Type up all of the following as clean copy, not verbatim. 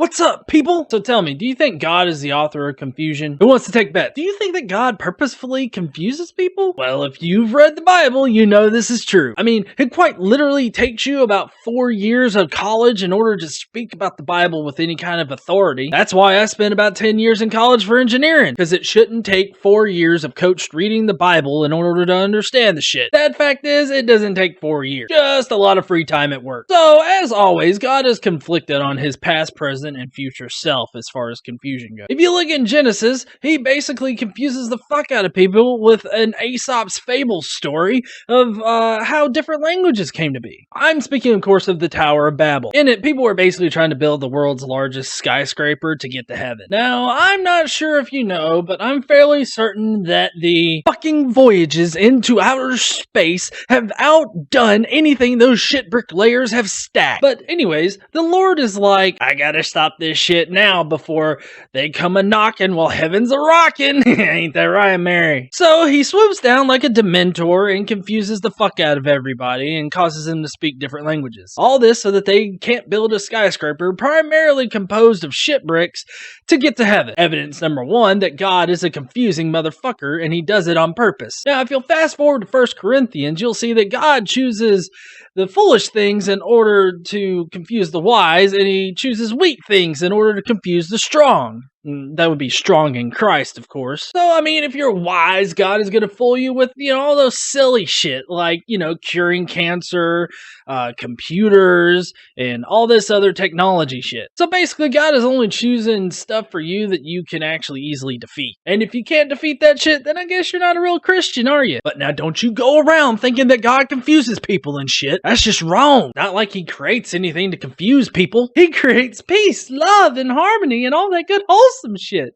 What's up, people? So tell me, do you think God is the author of confusion? Who wants to take bets? Do you think that God purposefully confuses people? Well, if you've read the Bible, you know this is true. I mean, it quite literally takes you about 4 years of college in order to speak about the Bible with any kind of authority. That's why I spent about 10 years in college for engineering, because it shouldn't take 4 years of coached reading the Bible in order to understand the shit. Sad fact is, it doesn't take 4 years. Just a lot of free time at work. So, as always, God is conflicted on his past, present, and future self as far as confusion goes. If you look in Genesis, he basically confuses the fuck out of people with an Aesop's fable story of how different languages came to be. I'm speaking, of course, of the Tower of Babel. In it, people were basically trying to build the world's largest skyscraper to get to heaven. Now, I'm not sure if you know, but I'm fairly certain that the fucking voyages into outer space have outdone anything those shit bricklayers have stacked. But anyways, the Lord is like, I gotta stop this shit now before they come a knocking while heaven's a rockin'. Ain't that right, Mary? So he swoops down like a dementor and confuses the fuck out of everybody and causes them to speak different languages. All this so that they can't build a skyscraper primarily composed of shit bricks to get to heaven. Evidence number one that God is a confusing motherfucker and he does it on purpose. Now, if you'll fast forward to 1 Corinthians, you'll see that God chooses the foolish things in order to confuse the wise, and he chooses weak things in order to confuse the strong. That would be strong in Christ, of course. So, I mean, if you're wise, God is going to fool you with, all those silly shit, like, curing cancer, computers, and all this other technology shit. So basically, God is only choosing stuff for you that you can actually easily defeat. And if you can't defeat that shit, then I guess you're not a real Christian, are you? But now, don't you go around thinking that God confuses people and shit. That's just wrong. Not like he creates anything to confuse people. He creates peace, love, and harmony, and all that good wholesome shit.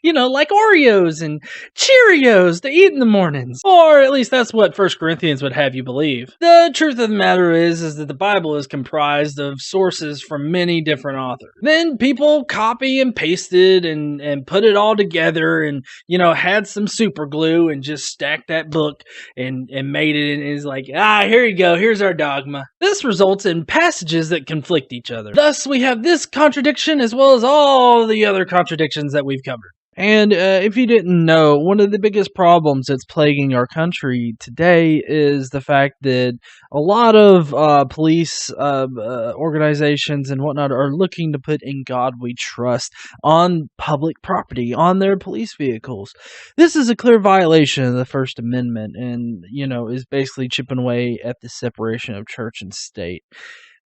Like Oreos and Cheerios to eat in the mornings. Or at least that's what 1 Corinthians would have you believe. The truth of the matter is that the Bible is comprised of sources from many different authors. Then people copy and pasted and put it all together and, had some super glue and just stacked that book and made it, and is like, here you go, here's our dogma. This results in passages that conflict each other. Thus, we have this contradiction as well as all the other contradictions that we've covered. And if you didn't know, one of the biggest problems that's plaguing our country today is the fact that a lot of police organizations and whatnot are looking to put "In God We Trust" on public property, on their police vehicles. This is a clear violation of the First Amendment and, is basically chipping away at the separation of church and state.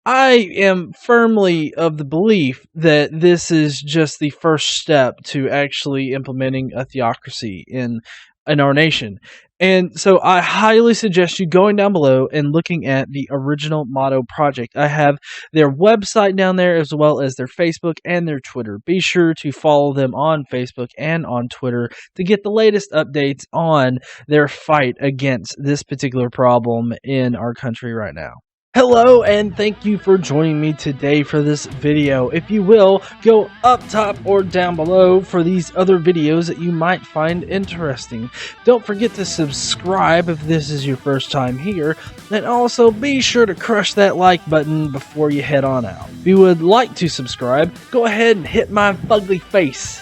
I am firmly of the belief that this is just the first step to actually implementing a theocracy in our nation. And so I highly suggest you going down below and looking at the Original Motto Project. I have their website down there as well as their Facebook and their Twitter. Be sure to follow them on Facebook and on Twitter to get the latest updates on their fight against this particular problem in our country right now. Hello, and thank you for joining me today for this video. If you will, go up top or down below for these other videos that you might find interesting. Don't forget to subscribe if this is your first time here, and also be sure to crush that like button before you head on out. If you would like to subscribe, go ahead and hit my fugly face.